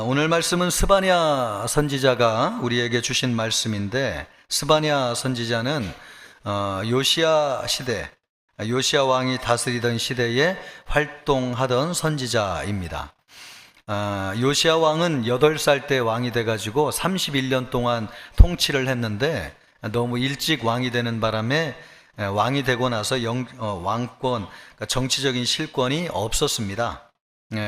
오늘 말씀은 스바냐 선지자가 우리에게 주신 말씀인데, 스바냐 선지자는 요시야 시대, 요시야 왕이 다스리던 시대에 활동하던 선지자입니다. 요시야 왕은 8살 때 왕이 돼가지고 31년 동안 통치를 했는데, 너무 일찍 왕이 되는 바람에 왕이 되고 나서 왕권, 그러니까 정치적인 실권이 없었습니다.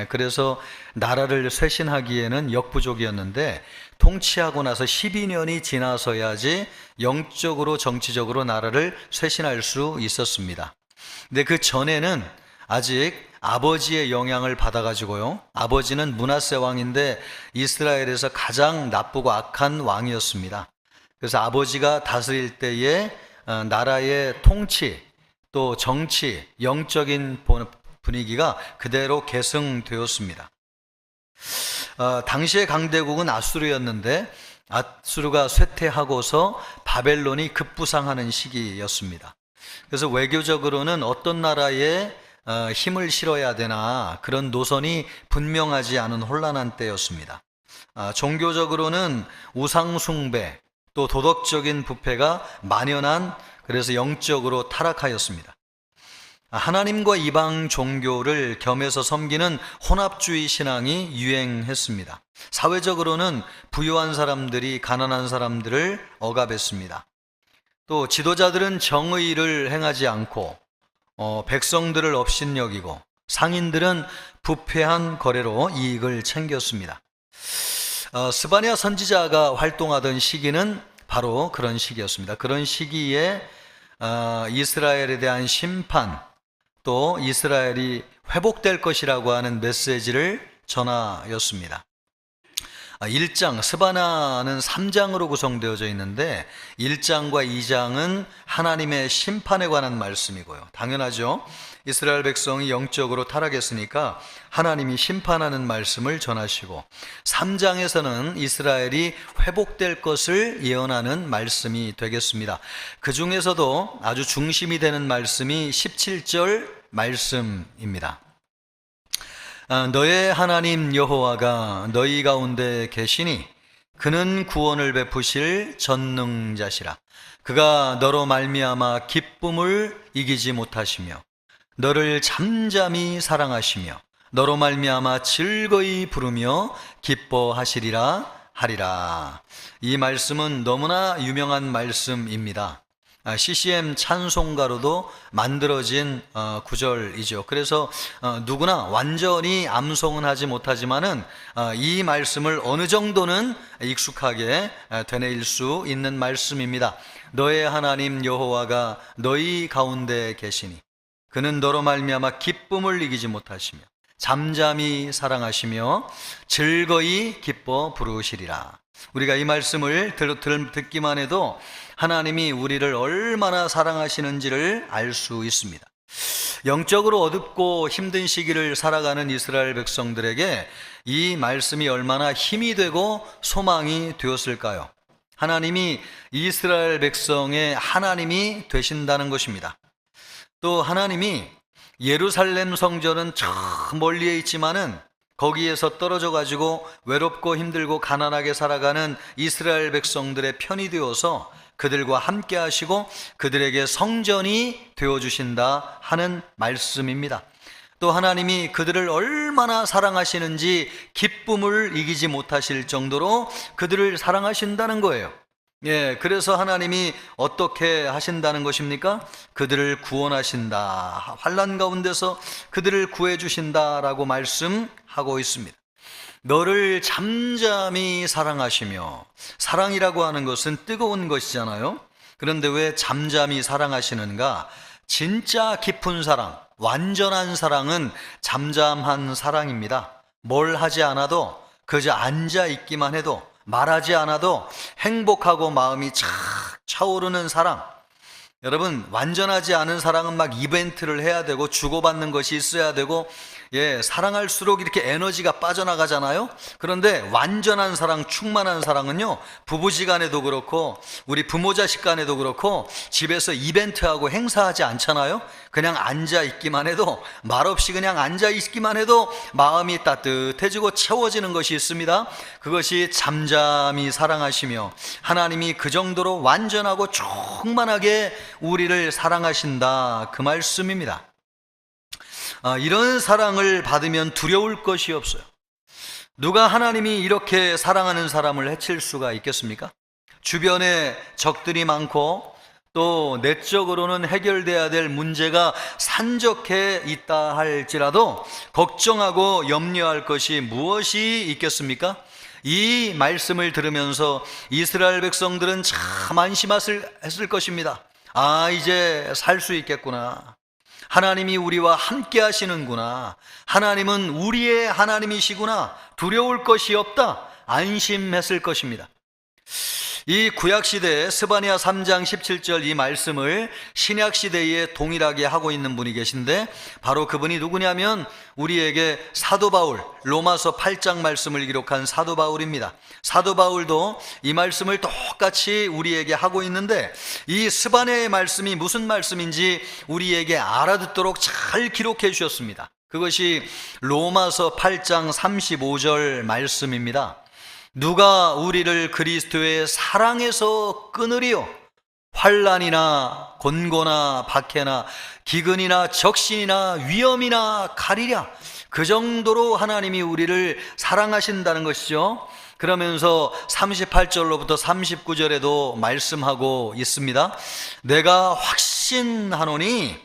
그래서 나라를 쇄신하기에는 역부족이었는데, 통치하고 나서 12년이 지나서야지 영적으로 정치적으로 나라를 쇄신할 수 있었습니다. 근데 그 전에는 아직 아버지의 영향을 받아가지고요, 아버지는 므낫세 왕인데 이스라엘에서 가장 나쁘고 악한 왕이었습니다. 그래서 아버지가 다스릴 때에 나라의 통치, 또 정치, 영적인 분위기가 그대로 계승되었습니다. 당시의 강대국은 아수르였는데, 아수르가 쇠퇴하고서 바벨론이 급부상하는 시기였습니다. 그래서 외교적으로는 어떤 나라에 힘을 실어야 되나, 그런 노선이 분명하지 않은 혼란한 때였습니다. 종교적으로는 우상숭배, 또 도덕적인 부패가 만연한, 그래서 영적으로 타락하였습니다. 하나님과 이방 종교를 겸해서 섬기는 혼합주의 신앙이 유행했습니다. 사회적으로는 부유한 사람들이 가난한 사람들을 억압했습니다. 또 지도자들은 정의를 행하지 않고 백성들을 업신여기고, 상인들은 부패한 거래로 이익을 챙겼습니다. 스바냐 선지자가 활동하던 시기는 바로 그런 시기였습니다. 그런 시기에 이스라엘에 대한 심판, 또 이스라엘이 회복될 것이라고 하는 메시지를 전하였습니다. 1장, 스바냐는 3장으로 구성되어져 있는데, 1장과 2장은 하나님의 심판에 관한 말씀이고요. 당연하죠. 이스라엘 백성이 영적으로 타락했으니까 하나님이 심판하는 말씀을 전하시고, 3장에서는 이스라엘이 회복될 것을 예언하는 말씀이 되겠습니다. 그 중에서도 아주 중심이 되는 말씀이 17절 말씀입니다. 너의 하나님 여호와가 너희 가운데 계시니 그는 구원을 베푸실 전능자시라. 그가 너로 말미암아 기쁨을 이기지 못하시며 너를 잠잠히 사랑하시며 너로 말미암아 즐거이 부르며 기뻐하시리라 하리라. 이 말씀은 너무나 유명한 말씀입니다. CCM 찬송가로도 만들어진 구절이죠. 그래서 누구나 완전히 암송은 하지 못하지만은 이 말씀을 어느 정도는 익숙하게 되뇌일 수 있는 말씀입니다. 너의 하나님 여호와가 너희 가운데 계시니 그는 너로 말미암아 기쁨을 이기지 못하시며 잠잠히 사랑하시며 즐거이 기뻐 부르시리라. 우리가 이 말씀을 듣기만 해도 하나님이 우리를 얼마나 사랑하시는지를 알 수 있습니다. 영적으로 어둡고 힘든 시기를 살아가는 이스라엘 백성들에게 이 말씀이 얼마나 힘이 되고 소망이 되었을까요? 하나님이 이스라엘 백성의 하나님이 되신다는 것입니다. 또 하나님이 예루살렘 성전은 저 멀리에 있지만은 거기에서 떨어져 가지고 외롭고 힘들고 가난하게 살아가는 이스라엘 백성들의 편이 되어서 그들과 함께 하시고 그들에게 성전이 되어주신다 하는 말씀입니다. 또 하나님이 그들을 얼마나 사랑하시는지 기쁨을 이기지 못하실 정도로 그들을 사랑하신다는 거예요. 그래서 하나님이 어떻게 하신다는 것입니까? 그들을 구원하신다. 환난 가운데서 그들을 구해주신다라고 말씀하고 있습니다. 너를 잠잠히 사랑하시며, 사랑이라고 하는 것은 뜨거운 것이잖아요. 그런데 왜 잠잠히 사랑하시는가? 진짜 깊은 사랑, 완전한 사랑은 잠잠한 사랑입니다. 뭘 하지 않아도, 그저 앉아 있기만 해도, 말하지 않아도 행복하고 마음이 착 차오르는 사랑. 여러분, 완전하지 않은 사랑은 막 이벤트를 해야 되고 주고받는 것이 있어야 되고 사랑할수록 이렇게 에너지가 빠져나가잖아요. 그런데 완전한 사랑, 충만한 사랑은요, 부부지간에도 그렇고 우리 부모 자식 간에도 그렇고 집에서 이벤트하고 행사하지 않잖아요. 그냥 앉아 있기만 해도, 말없이 그냥 앉아 있기만 해도 마음이 따뜻해지고 채워지는 것이 있습니다. 그것이 잠잠히 사랑하시며 하나님이 그 정도로 완전하고 충만하게 우리를 사랑하신다, 그 말씀입니다. 이런 사랑을 받으면 두려울 것이 없어요. 누가 하나님이 이렇게 사랑하는 사람을 해칠 수가 있겠습니까? 주변에 적들이 많고 또 내적으로는 해결돼야 될 문제가 산적해 있다 할지라도 걱정하고 염려할 것이 무엇이 있겠습니까? 이 말씀을 들으면서 이스라엘 백성들은 참 안심했을 것입니다. 이제 살 수 있겠구나. 하나님이 우리와 함께 하시는구나. 하나님은 우리의 하나님이시구나. 두려울 것이 없다. 안심했을 것입니다. 이 구약시대 스바냐 3장 17절 이 말씀을 신약시대에 동일하게 하고 있는 분이 계신데, 바로 그분이 누구냐면 우리에게 사도 바울, 로마서 8장 말씀을 기록한 사도 바울입니다. 사도 바울도 이 말씀을 똑같이 우리에게 하고 있는데, 이 스바냐의 말씀이 무슨 말씀인지 우리에게 알아듣도록 잘 기록해 주셨습니다. 그것이 로마서 8장 35절 말씀입니다. 누가 우리를 그리스도의 사랑에서 끊으리요? 환난이나 곤고나 박해나 기근이나 적신이나 위험이나 가리랴. 그 정도로 하나님이 우리를 사랑하신다는 것이죠. 그러면서 38절로부터 39절에도 말씀하고 있습니다. 내가 확신하노니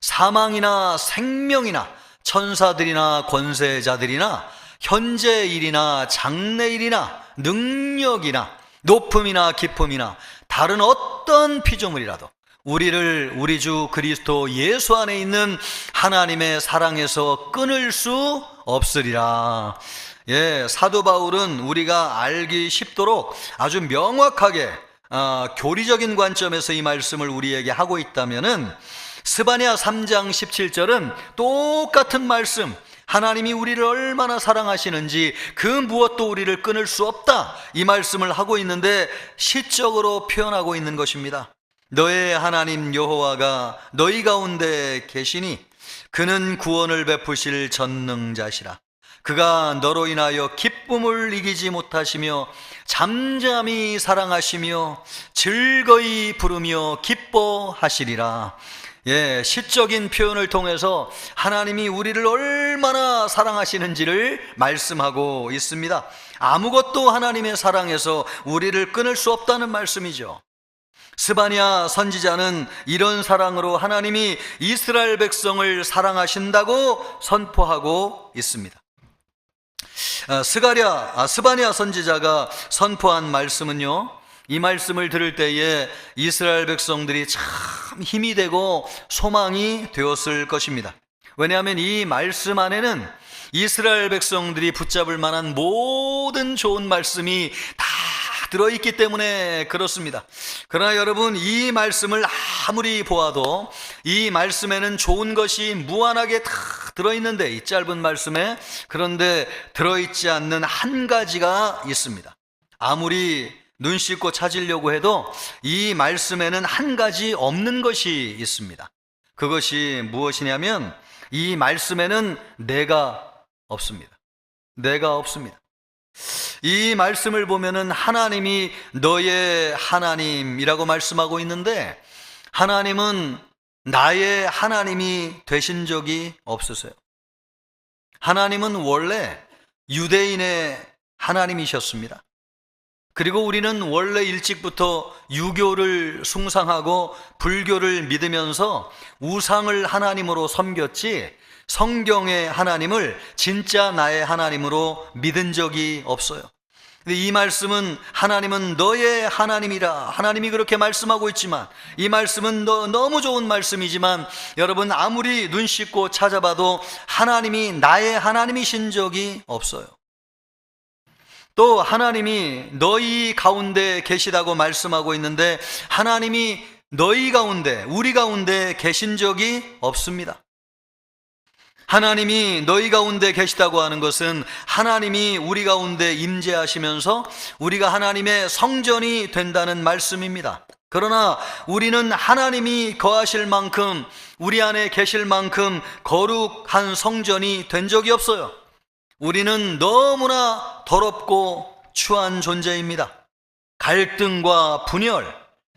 사망이나 생명이나 천사들이나 권세자들이나 현재 일이나 장래 일이나 능력이나 높음이나 깊음이나 다른 어떤 피조물이라도 우리를 우리 주 그리스도 예수 안에 있는 하나님의 사랑에서 끊을 수 없으리라. 사도 바울은 우리가 알기 쉽도록 아주 명확하게 교리적인 관점에서 이 말씀을 우리에게 하고 있다면은, 스바냐 3장 17절은 똑같은 말씀, 하나님이 우리를 얼마나 사랑하시는지 그 무엇도 우리를 끊을 수 없다, 이 말씀을 하고 있는데 시적으로 표현하고 있는 것입니다. 너의 하나님 여호와가 너희 가운데 계시니 그는 구원을 베푸실 전능자시라. 그가 너로 인하여 기쁨을 이기지 못하시며 잠잠히 사랑하시며 즐거이 부르며 기뻐하시리라. 시적인 표현을 통해서 하나님이 우리를 얼마나 사랑하시는지를 말씀하고 있습니다. 아무것도 하나님의 사랑에서 우리를 끊을 수 없다는 말씀이죠. 스바냐 선지자는 이런 사랑으로 하나님이 이스라엘 백성을 사랑하신다고 선포하고 있습니다. 스바냐 선지자가 선포한 말씀은요, 이 말씀을 들을 때에 이스라엘 백성들이 참 힘이 되고 소망이 되었을 것입니다. 왜냐하면 이 말씀 안에는 이스라엘 백성들이 붙잡을 만한 모든 좋은 말씀이 다 들어있기 때문에 그렇습니다. 그러나 여러분, 이 말씀을 아무리 보아도 이 말씀에는 좋은 것이 무한하게 다 들어있는데, 이 짧은 말씀에, 그런데 들어있지 않는 한 가지가 있습니다. 아무리 눈 씻고 찾으려고 해도 이 말씀에는 한 가지 없는 것이 있습니다. 그것이 무엇이냐면, 이 말씀에는 내가 없습니다. 내가 없습니다. 이 말씀을 보면은 하나님이 너의 하나님이라고 말씀하고 있는데, 하나님은 나의 하나님이 되신 적이 없으세요. 하나님은 원래 유대인의 하나님이셨습니다. 그리고 우리는 원래 일찍부터 유교를 숭상하고 불교를 믿으면서 우상을 하나님으로 섬겼지, 성경의 하나님을 진짜 나의 하나님으로 믿은 적이 없어요. 근데 이 말씀은 하나님은 너의 하나님이라, 하나님이 그렇게 말씀하고 있지만, 이 말씀은 너무 좋은 말씀이지만 여러분, 아무리 눈 씻고 찾아봐도 하나님이 나의 하나님이신 적이 없어요. 또 하나님이 너희 가운데 계시다고 말씀하고 있는데, 하나님이 너희 가운데, 우리 가운데 계신 적이 없습니다. 하나님이 너희 가운데 계시다고 하는 것은 하나님이 우리 가운데 임재하시면서 우리가 하나님의 성전이 된다는 말씀입니다. 그러나 우리는 하나님이 거하실 만큼, 우리 안에 계실 만큼 거룩한 성전이 된 적이 없어요. 우리는 너무나 더럽고 추한 존재입니다. 갈등과 분열,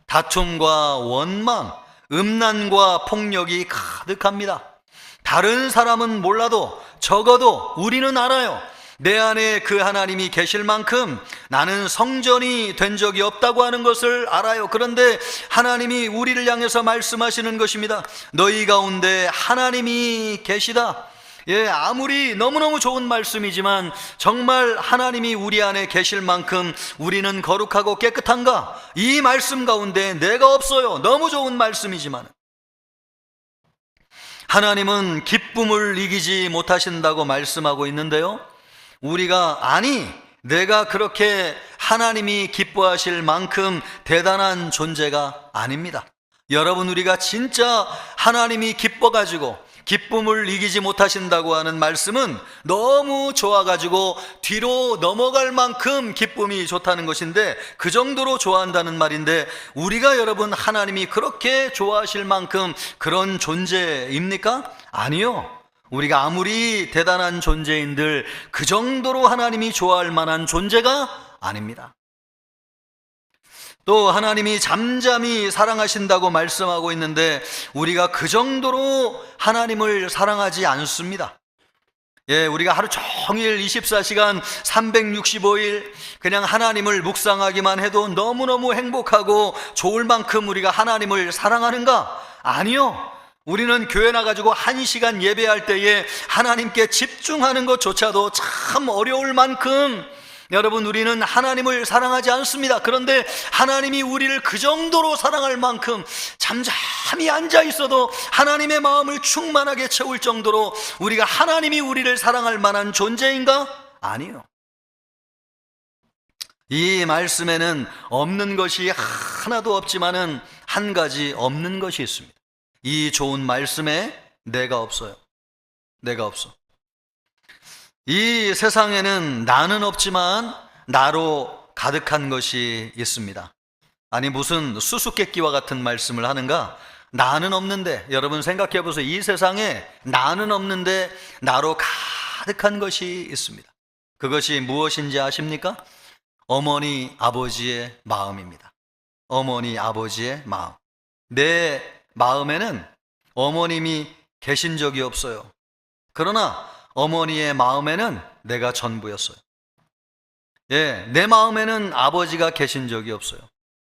다툼과 원망, 음란과 폭력이 가득합니다. 다른 사람은 몰라도 적어도 우리는 알아요. 내 안에 그 하나님이 계실 만큼 나는 성전이 된 적이 없다고 하는 것을 알아요. 그런데 하나님이 우리를 향해서 말씀하시는 것입니다. 너희 가운데 하나님이 계시다. 아무리 너무너무 좋은 말씀이지만 정말 하나님이 우리 안에 계실 만큼 우리는 거룩하고 깨끗한가? 이 말씀 가운데 내가 없어요. 너무 좋은 말씀이지만 하나님은 기쁨을 이기지 못하신다고 말씀하고 있는데요, 우리가 내가 그렇게 하나님이 기뻐하실 만큼 대단한 존재가 아닙니다. 여러분, 우리가 진짜 하나님이 기뻐가지고 기쁨을 이기지 못하신다고 하는 말씀은 너무 좋아가지고 뒤로 넘어갈 만큼 기쁨이 좋다는 것인데, 그 정도로 좋아한다는 말인데, 우리가 여러분 하나님이 그렇게 좋아하실 만큼 그런 존재입니까? 아니요. 우리가 아무리 대단한 존재인들 그 정도로 하나님이 좋아할 만한 존재가 아닙니다. 또 하나님이 잠잠히 사랑하신다고 말씀하고 있는데 우리가 그 정도로 하나님을 사랑하지 않습니다. 우리가 하루 종일 24시간 365일 그냥 하나님을 묵상하기만 해도 너무너무 행복하고 좋을 만큼 우리가 하나님을 사랑하는가? 아니요. 우리는 교회 나가지고 1시간 예배할 때에 하나님께 집중하는 것조차도 참 어려울 만큼 여러분, 우리는 하나님을 사랑하지 않습니다. 그런데 하나님이 우리를 그 정도로 사랑할 만큼 잠잠히 앉아 있어도 하나님의 마음을 충만하게 채울 정도로 우리가 하나님이 우리를 사랑할 만한 존재인가? 아니요. 이 말씀에는 없는 것이 하나도 없지만은 한 가지 없는 것이 있습니다. 이 좋은 말씀에 내가 없어요. 내가 없어. 이 세상에는 나는 없지만 나로 가득한 것이 있습니다. 아니, 무슨 수수께끼와 같은 말씀을 하는가? 나는 없는데, 여러분 생각해 보세요. 이 세상에 나는 없는데 나로 가득한 것이 있습니다. 그것이 무엇인지 아십니까? 어머니 아버지의 마음입니다. 어머니 아버지의 마음. 내 마음에는 어머님이 계신 적이 없어요. 그러나 어머니의 마음에는 내가 전부였어요. 내 마음에는 아버지가 계신 적이 없어요.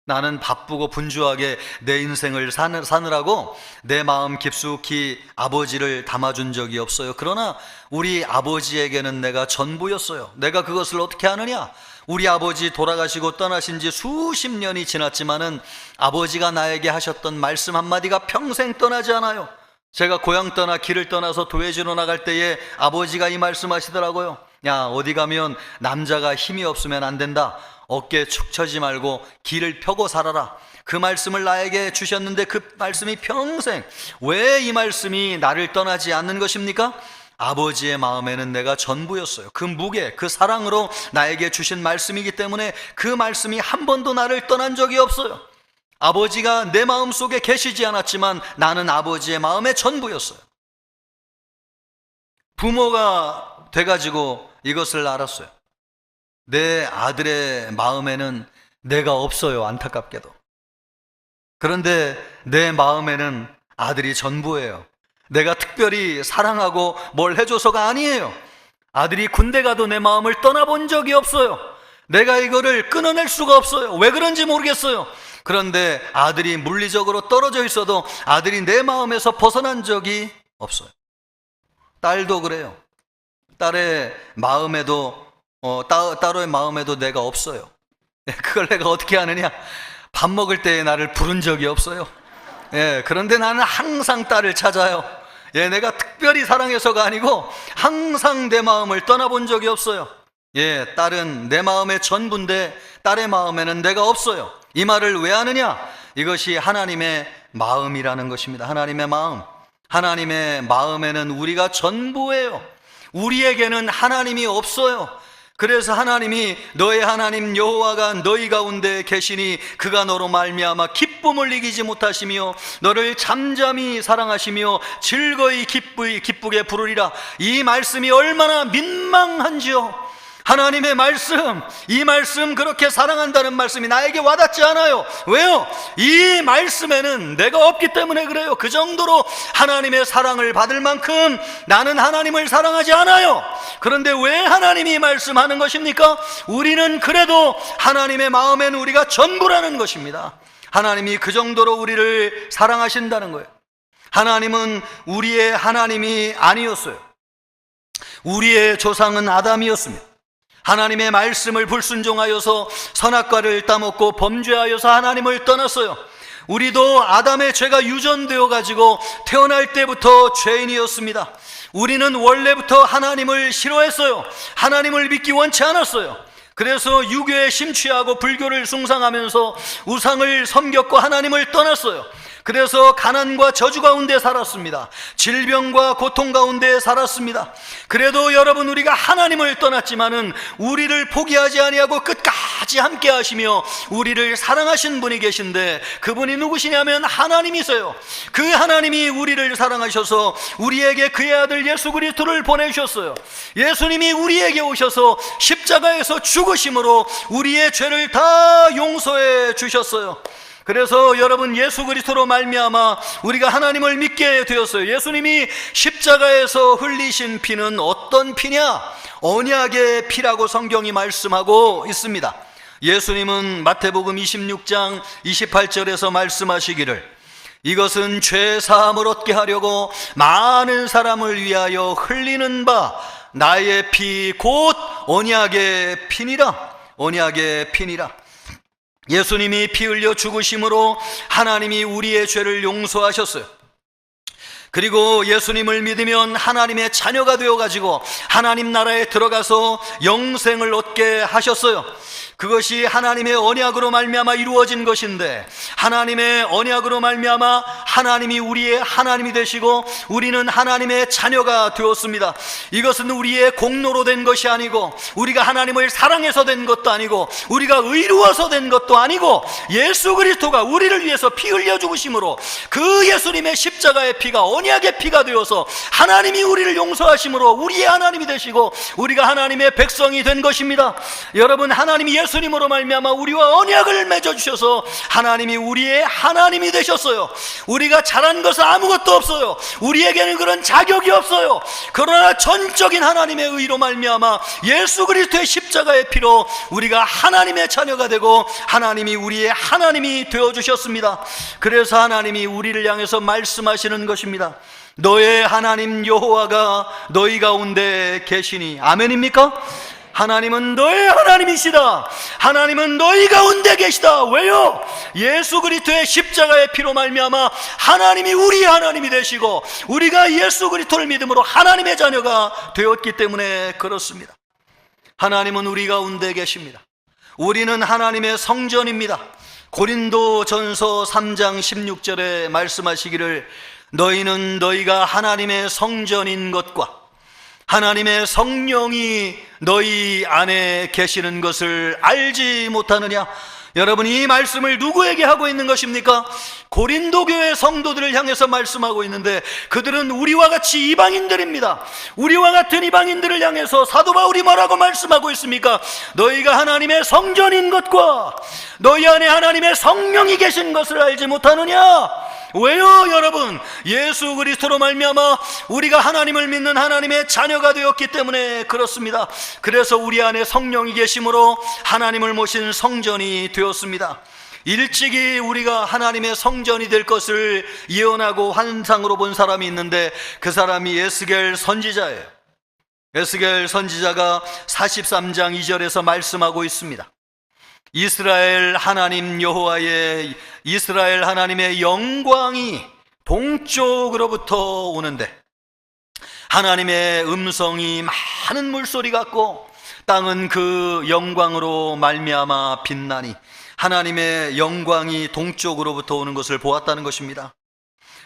나는 바쁘고 분주하게 내 인생을 사느라고 내 마음 깊숙이 아버지를 담아준 적이 없어요. 그러나 우리 아버지에게는 내가 전부였어요. 내가 그것을 어떻게 아느냐? 우리 아버지 돌아가시고 떠나신 지 수십 년이 지났지만은 아버지가 나에게 하셨던 말씀 한마디가 평생 떠나지 않아요. 제가 고향 떠나 길을 떠나서 도회지로 나갈 때에 아버지가 이 말씀하시더라고요. 야, 어디 가면 남자가 힘이 없으면 안 된다. 어깨 축 처지 말고 길을 펴고 살아라. 그 말씀을 나에게 주셨는데 그 말씀이 평생, 왜 이 말씀이 나를 떠나지 않는 것입니까? 아버지의 마음에는 내가 전부였어요. 그 무게, 그 사랑으로 나에게 주신 말씀이기 때문에 그 말씀이 한 번도 나를 떠난 적이 없어요. 아버지가 내 마음속에 계시지 않았지만 나는 아버지의 마음의 전부였어요. 부모가 돼가지고 이것을 알았어요. 내 아들의 마음에는 내가 없어요, 안타깝게도. 그런데 내 마음에는 아들이 전부예요. 내가 특별히 사랑하고 뭘 해줘서가 아니에요. 아들이 군대 가도 내 마음을 떠나본 적이 없어요. 내가 이거를 끊어낼 수가 없어요. 왜 그런지 모르겠어요. 그런데 아들이 물리적으로 떨어져 있어도 아들이 내 마음에서 벗어난 적이 없어요. 딸도 그래요. 딸의 마음에도 딸의 마음에도 내가 없어요. 그걸 내가 어떻게 아느냐? 밥 먹을 때 나를 부른 적이 없어요. 그런데 나는 항상 딸을 찾아요. 내가 특별히 사랑해서가 아니고 항상 내 마음을 떠나본 적이 없어요. 딸은 내 마음의 전부인데 딸의 마음에는 내가 없어요. 이 말을 왜 하느냐? 이것이 하나님의 마음이라는 것입니다. 하나님의 마음. 하나님의 마음에는 우리가 전부예요. 우리에게는 하나님이 없어요. 그래서 하나님이 너의 하나님 여호와가 너희 가운데 계시니 그가 너로 말미암아 기쁨을 이기지 못하시며 너를 잠잠히 사랑하시며 즐거이 기쁘게 부르리라. 이 말씀이 얼마나 민망한지요. 하나님의 말씀, 이 말씀 그렇게 사랑한다는 말씀이 나에게 와닿지 않아요. 왜요? 이 말씀에는 내가 없기 때문에 그래요. 그 정도로 하나님의 사랑을 받을 만큼 나는 하나님을 사랑하지 않아요. 그런데 왜 하나님이 말씀하는 것입니까? 우리는 그래도 하나님의 마음엔 우리가 전부라는 것입니다. 하나님이 그 정도로 우리를 사랑하신다는 거예요. 하나님은 우리의 하나님이 아니었어요. 우리의 조상은 아담이었습니다. 하나님의 말씀을 불순종하여서 선악과를 따먹고 범죄하여서 하나님을 떠났어요. 우리도 아담의 죄가 유전되어 가지고 태어날 때부터 죄인이었습니다. 우리는 원래부터 하나님을 싫어했어요. 하나님을 믿기 원치 않았어요. 그래서 유교에 심취하고 불교를 숭상하면서 우상을 섬겼고 하나님을 떠났어요. 그래서 가난과 저주 가운데 살았습니다. 질병과 고통 가운데 살았습니다. 그래도 여러분, 우리가 하나님을 떠났지만은 우리를 포기하지 아니하고 끝까지 함께 하시며 우리를 사랑하신 분이 계신데, 그분이 누구시냐면 하나님이세요. 그 하나님이 우리를 사랑하셔서 우리에게 그의 아들 예수 그리스도를 보내주셨어요. 예수님이 우리에게 오셔서 십자가에서 죽으심으로 우리의 죄를 다 용서해 주셨어요. 그래서 여러분, 예수 그리스도로 말미암아 우리가 하나님을 믿게 되었어요. 예수님이 십자가에서 흘리신 피는 어떤 피냐? 언약의 피라고 성경이 말씀하고 있습니다. 예수님은 마태복음 26장 28절에서 말씀하시기를, 이것은 죄 사함을 얻게 하려고 많은 사람을 위하여 흘리는 바 나의 피 곧 언약의 피니라. 언약의 피니라. 예수님이 피 흘려 죽으심으로 하나님이 우리의 죄를 용서하셨어요. 그리고 예수님을 믿으면 하나님의 자녀가 되어가지고 하나님 나라에 들어가서 영생을 얻게 하셨어요. 그것이 하나님의 언약으로 말미암아 이루어진 것인데, 하나님의 언약으로 말미암아 하나님이 우리의 하나님이 되시고 우리는 하나님의 자녀가 되었습니다. 이것은 우리의 공로로 된 것이 아니고, 우리가 하나님을 사랑해서 된 것도 아니고, 우리가 의로워서 된 것도 아니고, 예수 그리스도가 우리를 위해서 피 흘려 죽으심으로 그 예수님의 십자가의 피가 언약의 피가 되어서 하나님이 우리를 용서하심으로 우리의 하나님이 되시고 우리가 하나님의 백성이 된 것입니다. 여러분, 하나님이 예수님으로 말미암아 우리와 언약을 맺어주셔서 하나님이 우리의 하나님이 되셨어요. 우리가 잘한 것은 아무것도 없어요. 우리에게는 그런 자격이 없어요. 그러나 전적인 하나님의 의로 말미암아 예수 그리스도의 십자가의 피로 우리가 하나님의 자녀가 되고 하나님이 우리의 하나님이 되어주셨습니다. 그래서 하나님이 우리를 향해서 말씀하시는 것입니다. 너의 하나님 여호와가 너희 가운데 계시니. 아멘입니까? 하나님은 너의 하나님이시다. 하나님은 너희 가운데 계시다. 왜요? 예수 그리스도의 십자가의 피로 말미암아 하나님이 우리의 하나님이 되시고 우리가 예수 그리스도를 믿음으로 하나님의 자녀가 되었기 때문에 그렇습니다. 하나님은 우리 가운데 계십니다. 우리는 하나님의 성전입니다. 고린도전서 3장 16절에 말씀하시기를, 너희는 너희가 하나님의 성전인 것과 하나님의 성령이 너희 안에 계시는 것을 알지 못하느냐? 여러분, 이 말씀을 누구에게 하고 있는 것입니까? 고린도 교회 성도들을 향해서 말씀하고 있는데, 그들은 우리와 같이 이방인들입니다. 우리와 같은 이방인들을 향해서 사도 바울이 뭐라고 말씀하고 있습니까? 너희가 하나님의 성전인 것과 너희 안에 하나님의 성령이 계신 것을 알지 못하느냐? 왜요, 여러분? 예수 그리스도로 말미암아 우리가 하나님을 믿는 하나님의 자녀가 되었기 때문에 그렇습니다. 그래서 우리 안에 성령이 계심으로 하나님을 모신 성전이 되었습니다. 일찍이 우리가 하나님의 성전이 될 것을 예언하고 환상으로 본 사람이 있는데, 그 사람이 에스겔 선지자예요. 에스겔 선지자가 43장 2절에서 말씀하고 있습니다. 이스라엘 하나님 여호와의, 이스라엘 하나님의 영광이 동쪽으로부터 오는데 하나님의 음성이 많은 물소리 같고 땅은 그 영광으로 말미암아 빛나니, 하나님의 영광이 동쪽으로부터 오는 것을 보았다는 것입니다.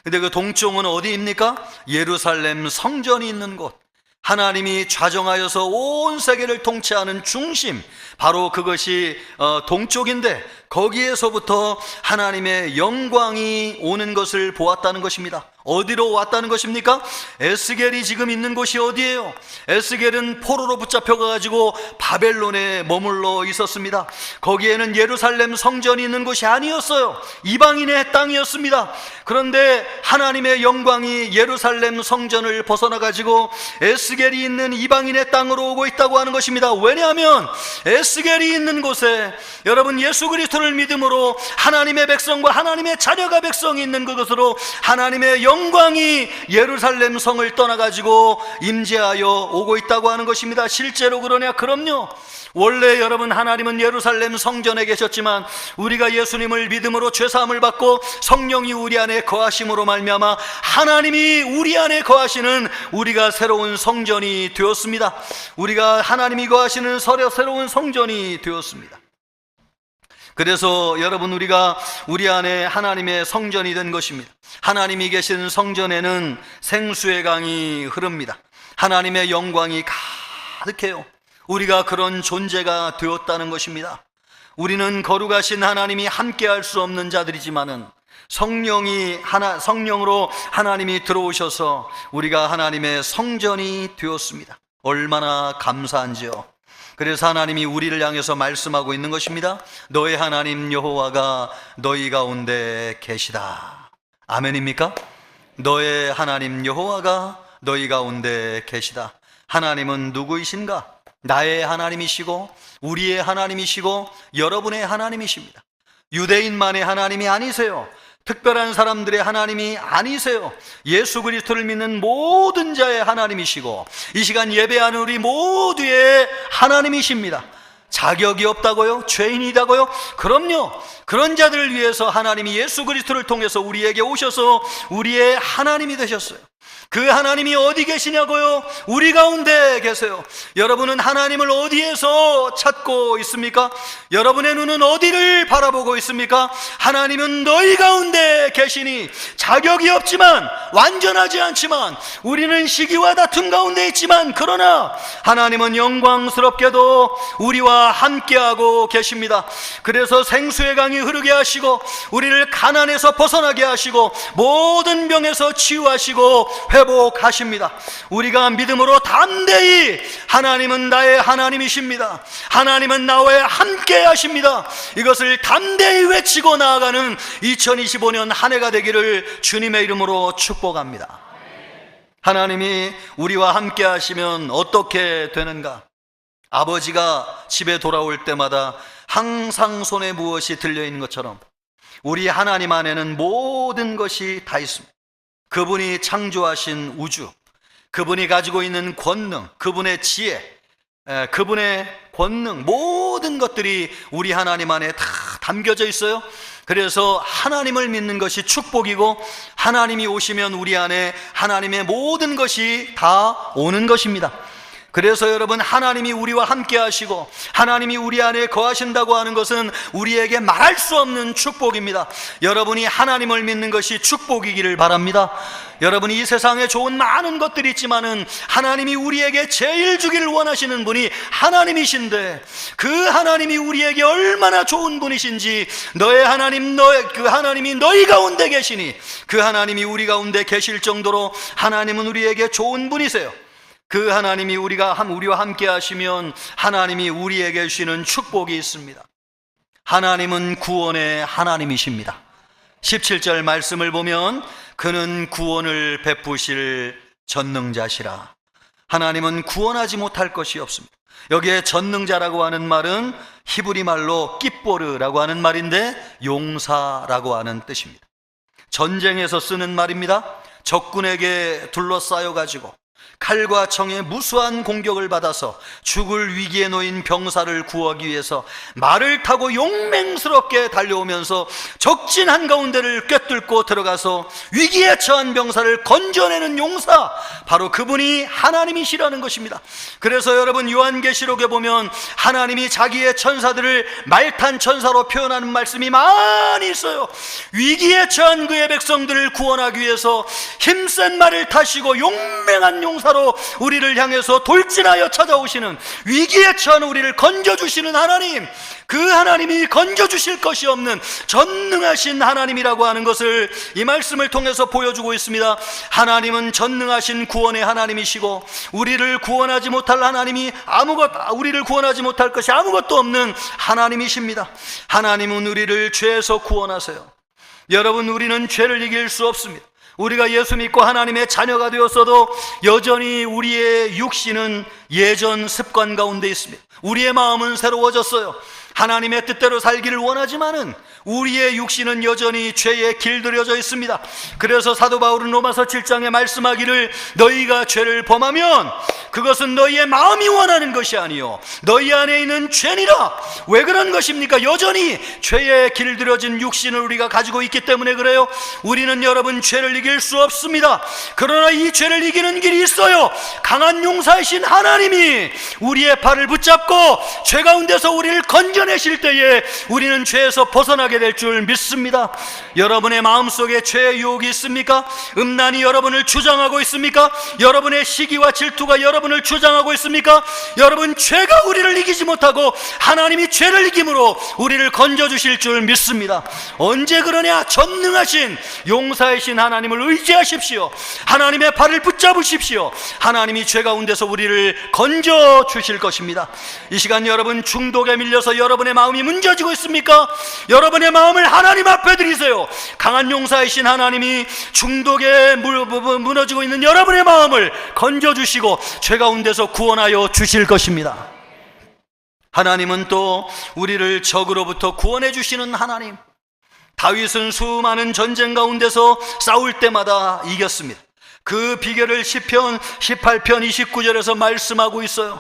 근데 그 동쪽은 어디입니까? 예루살렘 성전이 있는 곳, 하나님이 좌정하여서 온 세계를 통치하는 중심, 바로 그것이 동쪽인데, 거기에서부터 하나님의 영광이 오는 것을 보았다는 것입니다. 어디로 왔다는 것입니까? 에스겔이 지금 있는 곳이 어디예요? 에스겔은 포로로 붙잡혀가지고 바벨론에 머물러 있었습니다. 거기에는 예루살렘 성전이 있는 곳이 아니었어요. 이방인의 땅이었습니다. 그런데 하나님의 영광이 예루살렘 성전을 벗어나가지고 에스겔이 있는 이방인의 땅으로 오고 있다고 하는 것입니다. 왜냐하면 에스겔이 있는 곳에 여러분 예수 그리스도를 믿음으로 하나님의 백성과 하나님의 자녀가 백성이 있는 그것으로 하나님의 영광이 예루살렘 성을 떠나가지고 임재하여 오고 있다고 하는 것입니다. 실제로 그러냐? 그럼요. 원래 여러분 하나님은 예루살렘 성전에 계셨지만 우리가 예수님을 믿음으로 죄사함을 받고 성령이 우리 안에 거하심으로 말미암아 하나님이 우리 안에 거하시는 우리가 새로운 성전이 되었습니다. 우리가 하나님이 거하시는 새로운 성전이 되었습니다. 그래서 여러분 우리가 우리 안에 하나님의 성전이 된 것입니다. 하나님이 계신 성전에는 생수의 강이 흐릅니다. 하나님의 영광이 가득해요. 우리가 그런 존재가 되었다는 것입니다. 우리는 거룩하신 하나님이 함께할 수 없는 자들이지만은 성령으로 하나님이 들어오셔서 우리가 하나님의 성전이 되었습니다. 얼마나 감사한지요. 그래서 하나님이 우리를 향해서 말씀하고 있는 것입니다. 너의 하나님 여호와가 너희 가운데 계시다. 아멘입니까? 너의 하나님 여호와가 너희 가운데 계시다. 하나님은 누구이신가? 나의 하나님이시고 우리의 하나님이시고 여러분의 하나님이십니다. 유대인만의 하나님이 아니세요. 특별한 사람들의 하나님이 아니세요. 예수 그리스도를 믿는 모든 자의 하나님이시고 이 시간 예배하는 우리 모두의 하나님이십니다. 자격이 없다고요? 죄인이다고요? 그럼요. 그런 자들을 위해서 하나님이 예수 그리스도를 통해서 우리에게 오셔서 우리의 하나님이 되셨어요. 그 하나님이 어디 계시냐고요? 우리 가운데 계세요. 여러분은 하나님을 어디에서 찾고 있습니까? 여러분의 눈은 어디를 바라보고 있습니까? 하나님은 너희 가운데 계시니 자격이 없지만 완전하지 않지만 우리는 시기와 다툼 가운데 있지만 그러나 하나님은 영광스럽게도 우리와 함께하고 계십니다. 그래서 생수의 강이 흐르게 하시고 우리를 가난에서 벗어나게 하시고 모든 병에서 치유하시고 회복하십니다. 우리가 믿음으로 담대히 하나님은 나의 하나님이십니다. 하나님은 나와 함께 하십니다. 이것을 담대히 외치고 나아가는 2025년 한 해가 되기를 주님의 이름으로 축복합니다. 하나님이 우리와 함께 하시면 어떻게 되는가? 아버지가 집에 돌아올 때마다 항상 손에 무엇이 들려있는 것처럼 우리 하나님 안에는 모든 것이 다 있습니다. 그분이 창조하신 우주, 그분이 가지고 있는 권능, 그분의 지혜, 그분의 권능, 모든 것들이 우리 하나님 안에 다 담겨져 있어요. 그래서 하나님을 믿는 것이 축복이고 하나님이 오시면 우리 안에 하나님의 모든 것이 다 오는 것입니다. 그래서 여러분 하나님이 우리와 함께 하시고 하나님이 우리 안에 거하신다고 하는 것은 우리에게 말할 수 없는 축복입니다. 여러분이 하나님을 믿는 것이 축복이기를 바랍니다. 여러분이 이 세상에 좋은 많은 것들이 있지만은 하나님이 우리에게 제일 주기를 원하시는 분이 하나님이신데 그 하나님이 우리에게 얼마나 좋은 분이신지 너의 하나님 그 하나님이 너희 가운데 계시니 그 하나님이 우리 가운데 계실 정도로 하나님은 우리에게 좋은 분이세요. 그 하나님이 우리와 함께 하시면 하나님이 우리에게 주시는 축복이 있습니다. 하나님은 구원의 하나님이십니다. 17절 말씀을 보면 그는 구원을 베푸실 전능자시라. 하나님은 구원하지 못할 것이 없습니다. 여기에 전능자라고 하는 말은 히브리 말로 깃보르라고 하는 말인데 용사라고 하는 뜻입니다. 전쟁에서 쓰는 말입니다. 적군에게 둘러싸여 가지고 칼과 청의 무수한 공격을 받아서 죽을 위기에 놓인 병사를 구하기 위해서 말을 타고 용맹스럽게 달려오면서 적진 한가운데를 꿰뚫고 들어가서 위기에 처한 병사를 건져내는 용사, 바로 그분이 하나님이시라는 것입니다. 그래서 여러분, 요한계시록에 보면 하나님이 자기의 천사들을 말탄 천사로 표현하는 말씀이 많이 있어요. 위기에 처한 그의 백성들을 구원하기 위해서 힘센 말을 타시고 용맹한 용사로 우리를 향해서 돌진하여 찾아오시는, 위기에 처한 우리를 건져주시는 하나님, 그 하나님이 건져주실 것이 없는 전능하신 하나님이라고 하는 것을 이 말씀을 통해서 보여주고 있습니다. 하나님은 전능하신 구원의 하나님이시고, 우리를 구원하지 못할 하나님이 우리를 구원하지 못할 것이 아무것도 없는 하나님이십니다. 하나님은 우리를 죄에서 구원하세요. 여러분, 우리는 죄를 이길 수 없습니다. 우리가 예수 믿고 하나님의 자녀가 되었어도 여전히 우리의 육신은 예전 습관 가운데 있습니다. 우리의 마음은 새로워졌어요. 하나님의 뜻대로 살기를 원하지만은 우리의 육신은 여전히 죄에 길들여져 있습니다. 그래서 사도 바울은 로마서 7장에 말씀하기를, 너희가 죄를 범하면 그것은 너희의 마음이 원하는 것이 아니요 너희 안에 있는 죄니라. 왜 그런 것입니까? 여전히 죄에 길들여진 육신을 우리가 가지고 있기 때문에 그래요. 우리는 여러분, 죄를 이길 수 없습니다. 그러나 이 죄를 이기는 길이 있어요. 강한 용사이신 하나님이 우리의 발을 붙잡고 죄 가운데서 우리를 건져내실 때에 우리는 죄에서 벗어나게 될 줄 믿습니다. 여러분의 마음속에 죄의 유혹이 있습니까? 음란이 여러분을 주장하고 있습니까? 여러분의 시기와 질투가 여러분을 주장하고 있습니까? 여러분, 죄가 우리를 이기지 못하고 하나님이 죄를 이김으로 우리를 건져주실 줄 믿습니다. 언제 그러냐? 전능하신 용사이신 하나님을 의지하십시오. 하나님의 발을 붙잡으십시오. 하나님이 죄 가운데서 우리를 건져주실 것입니다. 이 시간 여러분, 중독에 밀려서 여러분의 마음이 문제지고 있습니까? 여러분의 마음을 하나님 앞에 드리세요. 강한 용사이신 하나님이 중독에 무너지고 있는 여러분의 마음을 건져주시고 죄 가운데서 구원하여 주실 것입니다. 하나님은 또 우리를 적으로부터 구원해 주시는 하나님. 다윗은 수많은 전쟁 가운데서 싸울 때마다 이겼습니다. 그 비결을 시편 18편 29절에서 말씀하고 있어요.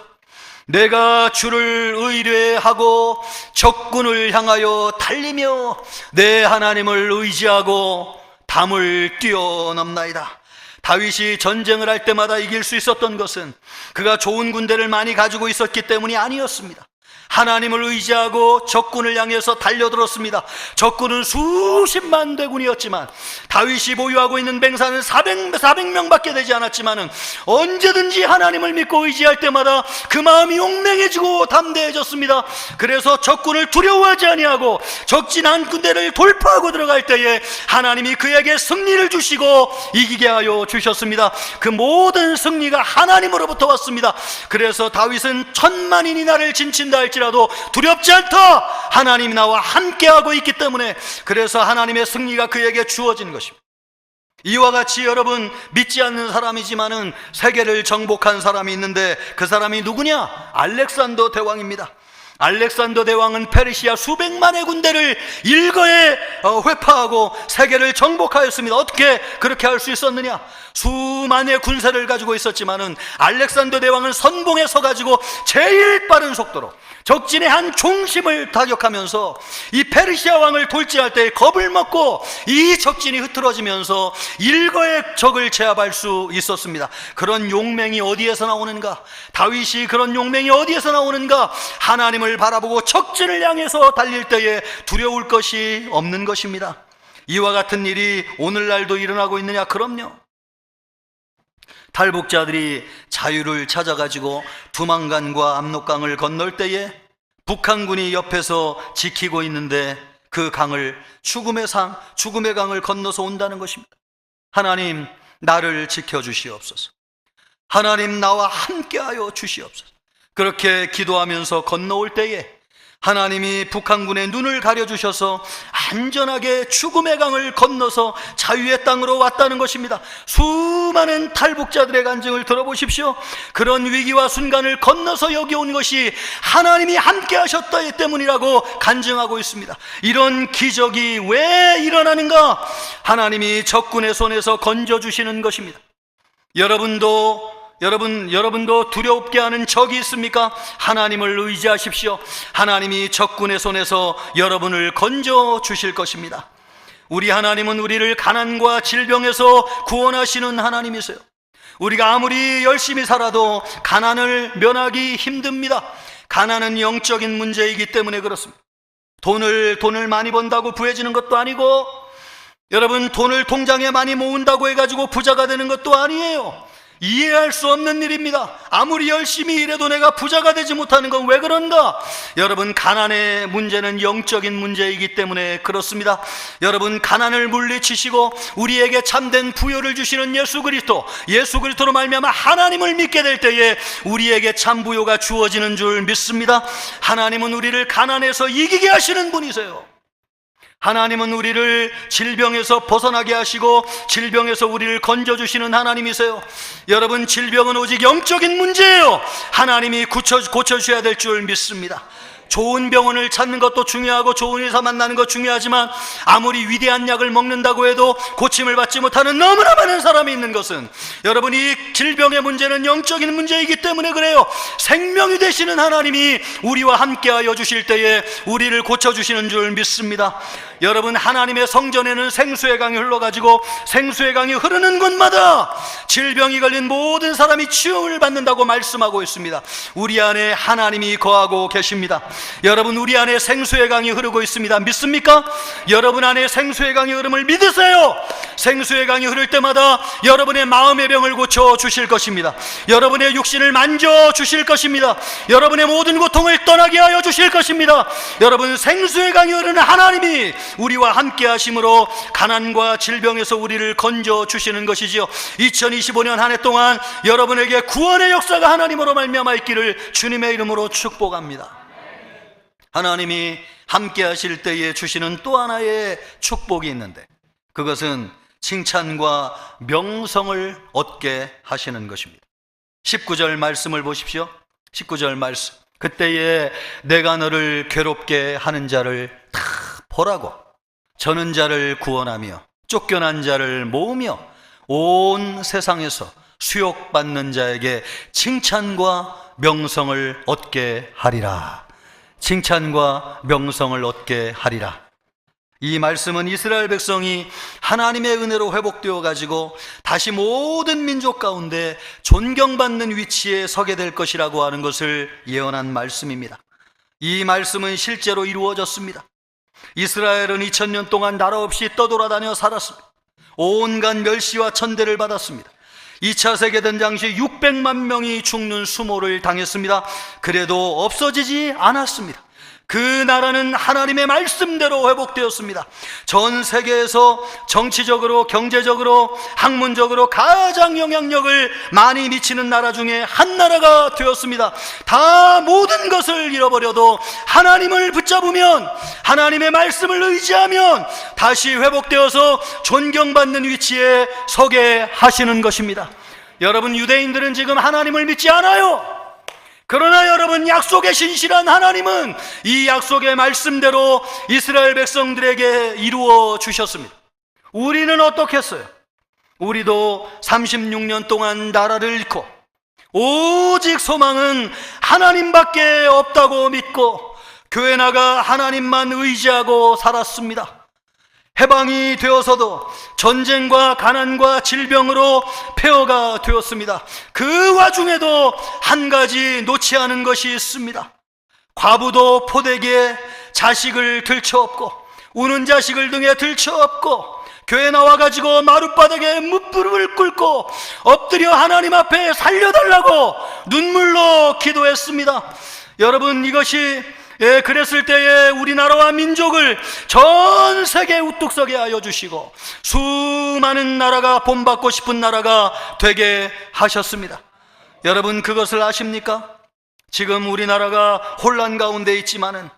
내가 주를 의뢰하고 적군을 향하여 달리며 내 하나님을 의지하고 담을 뛰어넘나이다. 다윗이 전쟁을 할 때마다 이길 수 있었던 것은 그가 좋은 군대를 많이 가지고 있었기 때문이 아니었습니다. 하나님을 의지하고 적군을 향해서 달려들었습니다. 적군은 수십만 대군이었지만 다윗이 보유하고 있는 맹사는 400명밖에 되지 않았지만 언제든지 하나님을 믿고 의지할 때마다 그 마음이 용맹해지고 담대해졌습니다. 그래서 적군을 두려워하지 아니하고 적진 한 군대를 돌파하고 들어갈 때에 하나님이 그에게 승리를 주시고 이기게 하여 주셨습니다. 그 모든 승리가 하나님으로부터 왔습니다. 그래서 다윗은 10,000만인이 나를 진친다 할지라도 두렵지 않다. 하나님이 나와 함께하고 있기 때문에, 그래서 하나님의 승리가 그에게 주어진 것입니다. 이와 같이 여러분, 믿지 않는 사람이지만은 세계를 정복한 사람이 있는데 그 사람이 누구냐? 알렉산더 대왕입니다. 알렉산더 대왕은 페르시아 수백만의 군대를 일거에 회파하고 세계를 정복하였습니다. 어떻게 그렇게 할 수 있었느냐? 수만의 군사를 가지고 있었지만은 알렉산더 대왕은 선봉에 서가지고 제일 빠른 속도로 적진의 한 중심을 타격하면서 이 페르시아 왕을 돌진할 때 겁을 먹고 이 적진이 흐트러지면서 일거의 적을 제압할 수 있었습니다. 그런 용맹이 어디에서 나오는가? 다윗이 그런 용맹이 어디에서 나오는가? 하나님을 바라보고 적진을 향해서 달릴 때에 두려울 것이 없는 것입니다. 이와 같은 일이 오늘날도 일어나고 있느냐? 그럼요. 탈북자들이 자유를 찾아가지고 두만강과 압록강을 건널 때에 북한군이 옆에서 지키고 있는데 그 강을 죽음의 강을 건너서 온다는 것입니다. 하나님, 나를 지켜주시옵소서. 하나님, 나와 함께하여 주시옵소서. 그렇게 기도하면서 건너올 때에 하나님이 북한군의 눈을 가려주셔서 안전하게 죽음의 강을 건너서 자유의 땅으로 왔다는 것입니다. 수많은 탈북자들의 간증을 들어보십시오. 그런 위기와 순간을 건너서 여기 온 것이 하나님이 함께 하셨다 때문이라고 간증하고 있습니다. 이런 기적이 왜 일어나는가? 하나님이 적군의 손에서 건져주시는 것입니다. 여러분도 여러분도 두렵게 하는 적이 있습니까? 하나님을 의지하십시오. 하나님이 적군의 손에서 여러분을 건져 주실 것입니다. 우리 하나님은 우리를 가난과 질병에서 구원하시는 하나님이세요. 우리가 아무리 열심히 살아도 가난을 면하기 힘듭니다. 가난은 영적인 문제이기 때문에 그렇습니다. 돈을 많이 번다고 부해지는 것도 아니고, 여러분, 돈을 통장에 많이 모은다고 해가지고 부자가 되는 것도 아니에요. 이해할 수 없는 일입니다. 아무리 열심히 일해도 내가 부자가 되지 못하는 건 왜 그런가? 여러분, 가난의 문제는 영적인 문제이기 때문에 그렇습니다. 여러분, 가난을 물리치시고 우리에게 참된 부여를 주시는 예수 그리스도로 말미암아 하나님을 믿게 될 때에 우리에게 참 부여가 주어지는 줄 믿습니다. 하나님은 우리를 가난에서 이기게 하시는 분이세요. 하나님은 우리를 질병에서 벗어나게 하시고 질병에서 우리를 건져주시는 하나님이세요. 여러분, 질병은 오직 영적인 문제예요. 하나님이 고쳐주셔야 될 줄 믿습니다. 좋은 병원을 찾는 것도 중요하고 좋은 의사 만나는 것 중요하지만 아무리 위대한 약을 먹는다고 해도 고침을 받지 못하는 너무나 많은 사람이 있는 것은, 여러분, 이 질병의 문제는 영적인 문제이기 때문에 그래요. 생명이 되시는 하나님이 우리와 함께하여 주실 때에 우리를 고쳐주시는 줄 믿습니다. 여러분, 하나님의 성전에는 생수의 강이 흘러가지고 생수의 강이 흐르는 곳마다 질병이 걸린 모든 사람이 치유를 받는다고 말씀하고 있습니다. 우리 안에 하나님이 거하고 계십니다. 여러분, 우리 안에 생수의 강이 흐르고 있습니다. 믿습니까? 여러분 안에 생수의 강이 흐름을 믿으세요. 생수의 강이 흐를 때마다 여러분의 마음의 병을 고쳐 주실 것입니다. 여러분의 육신을 만져 주실 것입니다. 여러분의 모든 고통을 떠나게 하여 주실 것입니다. 여러분, 생수의 강이 흐르는 하나님이 우리와 함께 하심으로 가난과 질병에서 우리를 건져 주시는 것이지요. 2025년 한 해 동안 여러분에게 구원의 역사가 하나님으로 말미암아 있기를 주님의 이름으로 축복합니다. 하나님이 함께 하실 때에 주시는 또 하나의 축복이 있는데, 그것은 칭찬과 명성을 얻게 하시는 것입니다. 19절 말씀을 보십시오. 19절 말씀. 그때에 내가 너를 괴롭게 하는 자를 다 보라고, 저는 자를 구원하며 쫓겨난 자를 모으며 온 세상에서 수욕받는 자에게 칭찬과 명성을 얻게 하리라. 칭찬과 명성을 얻게 하리라. 이 말씀은 이스라엘 백성이 하나님의 은혜로 회복되어 가지고 다시 모든 민족 가운데 존경받는 위치에 서게 될 것이라고 하는 것을 예언한 말씀입니다. 이 말씀은 실제로 이루어졌습니다. 이스라엘은 2000년 동안 나라 없이 떠돌아다녀 살았습니다. 온갖 멸시와 천대를 받았습니다. 2차 세계대전 당시 600만 명이 죽는 수모를 당했습니다. 그래도 없어지지 않았습니다. 그 나라는 하나님의 말씀대로 회복되었습니다. 전 세계에서 정치적으로, 경제적으로, 학문적으로 가장 영향력을 많이 미치는 나라 중에 한 나라가 되었습니다. 다 모든 것을 잃어버려도 하나님을 붙잡으면, 하나님의 말씀을 의지하면 다시 회복되어서 존경받는 위치에 서게 하시는 것입니다. 여러분, 유대인들은 지금 하나님을 믿지 않아요. 그러나 여러분, 약속의 신실한 하나님은 이 약속의 말씀대로 이스라엘 백성들에게 이루어 주셨습니다. 우리는 어떻게 했어요? 우리도 36년 동안 나라를 잃고 오직 소망은 하나님밖에 없다고 믿고 교회 나가 하나님만 의지하고 살았습니다. 해방이 되어서도 전쟁과 가난과 질병으로 폐허가 되었습니다. 그 와중에도 한 가지 놓지 않은 것이 있습니다. 과부도 포대기에 자식을 들쳐업고 우는 자식을 등에 들쳐업고 교회 나와가지고 마룻바닥에 무릎을 꿇고 엎드려 하나님 앞에 살려달라고 눈물로 기도했습니다. 여러분, 이것이 그랬을 때에 우리나라와 민족을 전 세계에 우뚝 서게 하여 주시고 수많은 나라가 본받고 싶은 나라가 되게 하셨습니다. 여러분, 그것을 아십니까? 지금 우리나라가 혼란 가운데 있지만은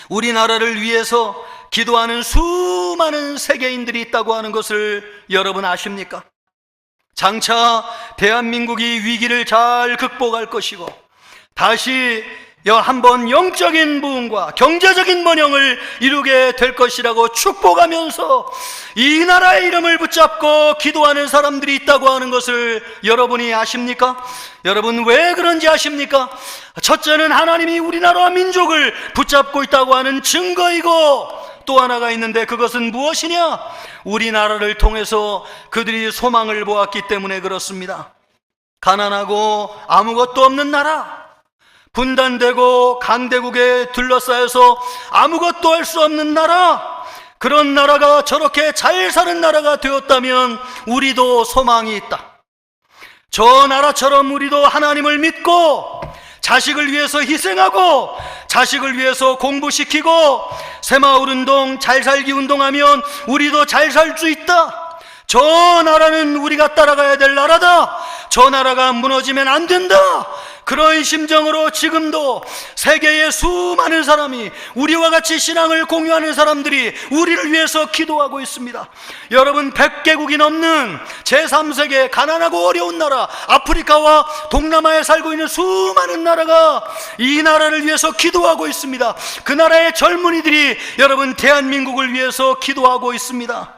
우리나라를 위해서 기도하는 수많은 세계인들이 있다고 하는 것을 여러분 아십니까? 장차 대한민국이 위기를 잘 극복할 것이고 다시 한번 영적인 부흥과 경제적인 번영을 이루게 될 것이라고 축복하면서 이 나라의 이름을 붙잡고 기도하는 사람들이 있다고 하는 것을 여러분이 아십니까? 여러분 왜 그런지 아십니까? 첫째는 하나님이 우리나라와 민족을 붙잡고 있다고 하는 증거이고, 또 하나가 있는데 그것은 무엇이냐? 우리나라를 통해서 그들이 소망을 보았기 때문에 그렇습니다. 가난하고 아무것도 없는 나라, 분단되고 강대국에 둘러싸여서 아무것도 할 수 없는 나라, 그런 나라가 저렇게 잘 사는 나라가 되었다면 우리도 소망이 있다. 저 나라처럼 우리도 하나님을 믿고 자식을 위해서 희생하고 자식을 위해서 공부시키고 새마을운동, 잘살기 운동하면 우리도 잘 살 수 있다. 저 나라는 우리가 따라가야 될 나라다. 저 나라가 무너지면 안 된다. 그런 심정으로 지금도 세계의 수많은 사람이, 우리와 같이 신앙을 공유하는 사람들이 우리를 위해서 기도하고 있습니다. 여러분, 100개국이 넘는 제3세계 가난하고 어려운 나라, 아프리카와 동남아에 살고 있는 수많은 나라가 이 나라를 위해서 기도하고 있습니다. 그 나라의 젊은이들이 여러분 대한민국을 위해서 기도하고 있습니다.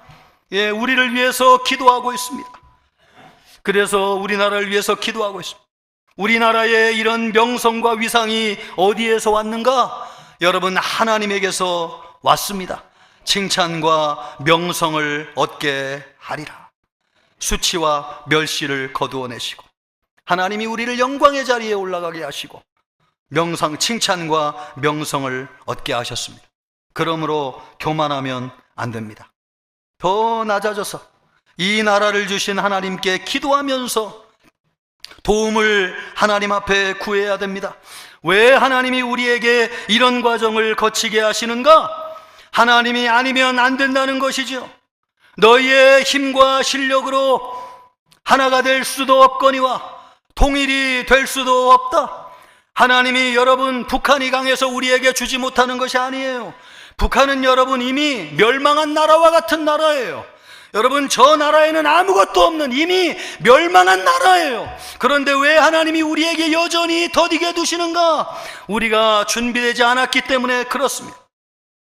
예, 우리를 위해서 기도하고 있습니다. 그래서 우리나라를 위해서 기도하고 있습니다. 우리나라의 이런 명성과 위상이 어디에서 왔는가? 여러분, 하나님에게서 왔습니다. 칭찬과 명성을 얻게 하리라. 수치와 멸시를 거두어내시고 하나님이 우리를 영광의 자리에 올라가게 하시고 명상, 칭찬과 명성을 얻게 하셨습니다. 그러므로 교만하면 안 됩니다. 더 낮아져서 이 나라를 주신 하나님께 기도하면서 도움을 하나님 앞에 구해야 됩니다. 왜 하나님이 우리에게 이런 과정을 거치게 하시는가? 하나님이 아니면 안 된다는 것이죠. 너희의 힘과 실력으로 하나가 될 수도 없거니와 통일이 될 수도 없다. 하나님이 여러분 북한이 강해서 우리에게 주지 못하는 것이 아니에요. 북한은 여러분 이미 멸망한 나라와 같은 나라예요. 여러분, 저 나라에는 아무것도 없는 이미 멸망한 나라예요. 그런데 왜 하나님이 우리에게 여전히 더디게 두시는가? 우리가 준비되지 않았기 때문에 그렇습니다.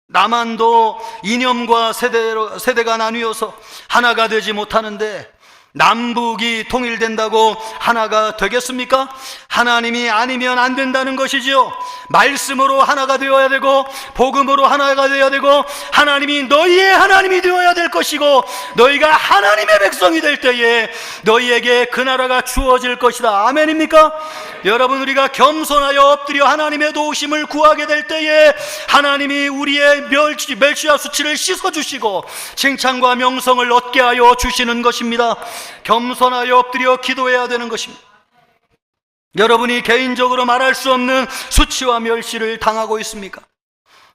남한도 이념과 세대가 나뉘어서 하나가 되지 못하는데 남북이 통일된다고 하나가 되겠습니까? 하나님이 아니면 안 된다는 것이지요. 말씀으로 하나가 되어야 되고 복음으로 하나가 되어야 되고 하나님이 너희의 하나님이 되어야 될 것이고 너희가 하나님의 백성이 될 때에 너희에게 그 나라가 주어질 것이다. 아멘입니까? 여러분, 우리가 겸손하여 엎드려 하나님의 도우심을 구하게 될 때에 하나님이 우리의 멸시와 수치를 씻어주시고 칭찬과 명성을 얻게 하여 주시는 것입니다. 겸손하여 엎드려 기도해야 되는 것입니다. 여러분이 개인적으로 말할 수 없는 수치와 멸시를 당하고 있습니까?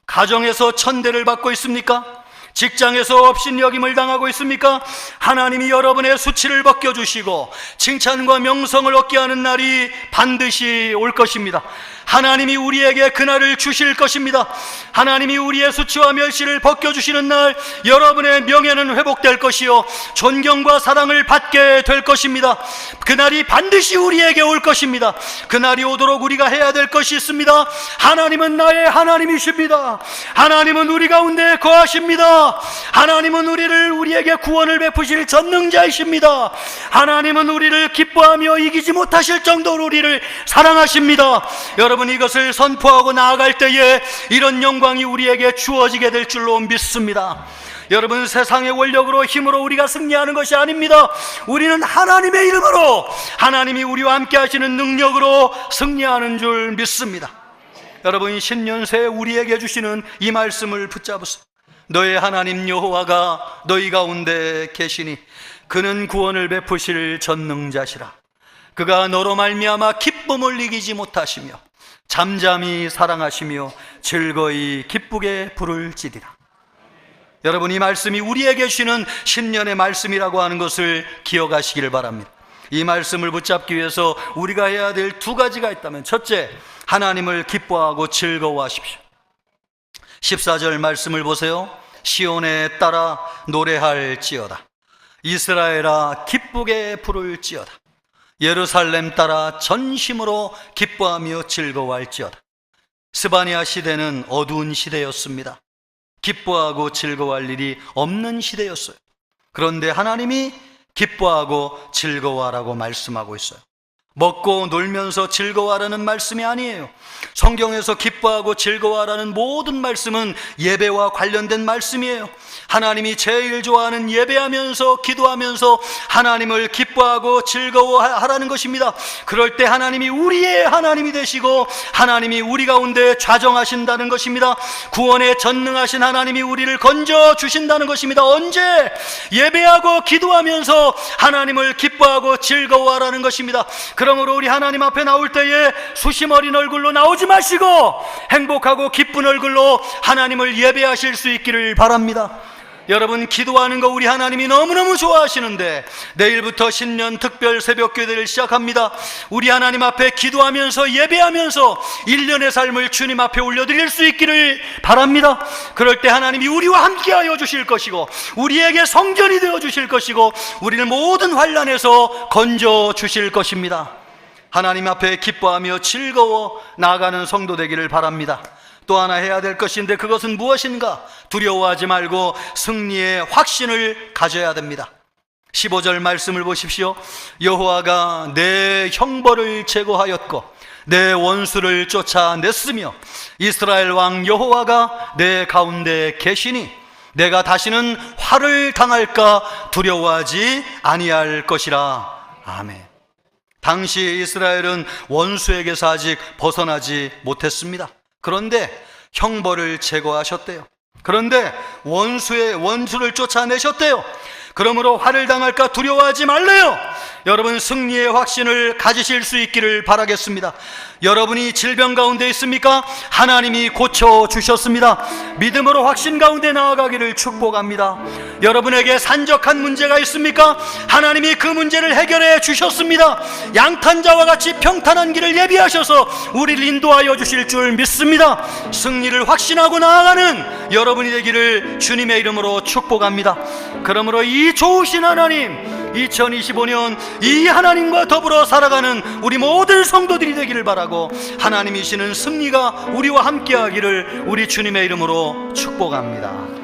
가정에서 천대를 받고 있습니까? 직장에서 업신여김을 당하고 있습니까? 하나님이 여러분의 수치를 벗겨주시고 칭찬과 명성을 얻게 하는 날이 반드시 올 것입니다. 하나님이 우리에게 그날을 주실 것입니다. 하나님이 우리의 수치와 멸시를 벗겨주시는 날 여러분의 명예는 회복될 것이요 존경과 사랑을 받게 될 것입니다. 그날이 반드시 우리에게 올 것입니다. 그날이 오도록 우리가 해야 될 것이 있습니다. 하나님은 나의 하나님이십니다. 하나님은 우리 가운데 거하십니다. 하나님은 우리에게 구원을 베푸실 전능자이십니다. 하나님은 우리를 기뻐하며 이기지 못하실 정도로 우리를 사랑하십니다. 여러분, 이것을 선포하고 나아갈 때에 이런 영광이 우리에게 주어지게 될 줄로 믿습니다. 여러분, 세상의 원력으로 힘으로 우리가 승리하는 것이 아닙니다. 우리는 하나님의 이름으로 하나님이 우리와 함께 하시는 능력으로 승리하는 줄 믿습니다. 여러분, 신년 새에 우리에게 주시는 이 말씀을 붙잡으세요. 너의 하나님 여호와가 너희 가운데 계시니 그는 구원을 베푸실 전능자시라. 그가 너로 말미암아 기쁨을 이기지 못하시며 잠잠히 사랑하시며 즐거이 기쁘게 부를지니라. 여러분, 이 말씀이 우리에게 주시는 신년의 말씀이라고 하는 것을 기억하시기를 바랍니다. 이 말씀을 붙잡기 위해서 우리가 해야 될 두 가지가 있다면, 첫째, 하나님을 기뻐하고 즐거워하십시오. 14절 말씀을 보세요. 시온에 따라 노래할지어다. 이스라엘아 기쁘게 부를지어다. 예루살렘 따라 전심으로 기뻐하며 즐거워할지어다. 스바냐 시대는 어두운 시대였습니다. 기뻐하고 즐거워할 일이 없는 시대였어요. 그런데 하나님이 기뻐하고 즐거워하라고 말씀하고 있어요. 먹고 놀면서 즐거워하라는 말씀이 아니에요. 성경에서 기뻐하고 즐거워하라는 모든 말씀은 예배와 관련된 말씀이에요. 하나님이 제일 좋아하는 예배하면서 기도하면서 하나님을 기뻐하고 즐거워하라는 것입니다. 그럴 때 하나님이 우리의 하나님이 되시고 하나님이 우리 가운데 좌정하신다는 것입니다. 구원에 전능하신 하나님이 우리를 건져 주신다는 것입니다. 언제? 예배하고 기도하면서 하나님을 기뻐하고 즐거워하라는 것입니다. 그러므로 우리 하나님 앞에 나올 때에 수심 어린 얼굴로 나오지 마시고 행복하고 기쁜 얼굴로 하나님을 예배하실 수 있기를 바랍니다. 여러분, 기도하는 거 우리 하나님이 너무너무 좋아하시는데 내일부터 신년 특별 새벽 교대를 시작합니다. 우리 하나님 앞에 기도하면서 예배하면서 1년의 삶을 주님 앞에 올려드릴 수 있기를 바랍니다. 그럴 때 하나님이 우리와 함께하여 주실 것이고 우리에게 성전이 되어 주실 것이고 우리를 모든 환난에서 건져 주실 것입니다. 하나님 앞에 기뻐하며 즐거워 나아가는 성도 되기를 바랍니다. 또 하나 해야 될 것인데 그것은 무엇인가? 두려워하지 말고 승리의 확신을 가져야 됩니다. 15절 말씀을 보십시오. 여호와가 내 형벌을 제거하였고 내 원수를 쫓아냈으며 이스라엘 왕 여호와가 내 가운데 계시니 내가 다시는 화를 당할까 두려워하지 아니할 것이라. 아멘. 당시 이스라엘은 원수에게서 아직 벗어나지 못했습니다. 그런데 형벌을 제거하셨대요. 그런데 원수를 쫓아내셨대요. 그러므로 화를 당할까 두려워하지 말래요. 여러분, 승리의 확신을 가지실 수 있기를 바라겠습니다. 여러분이 질병 가운데 있습니까? 하나님이 고쳐주셨습니다. 믿음으로 확신 가운데 나아가기를 축복합니다. 여러분에게 산적한 문제가 있습니까? 하나님이 그 문제를 해결해 주셨습니다. 양탄자와 같이 평탄한 길을 예비하셔서 우리를 인도하여 주실 줄 믿습니다. 승리를 확신하고 나아가는 여러분이 되기를 주님의 이름으로 축복합니다. 그러므로 이 좋으신 하나님, 2025년 이 하나님과 더불어 살아가는 우리 모든 성도들이 되기를 바라고 하나님이시는 승리가 우리와 함께하기를 우리 주님의 이름으로 축복합니다.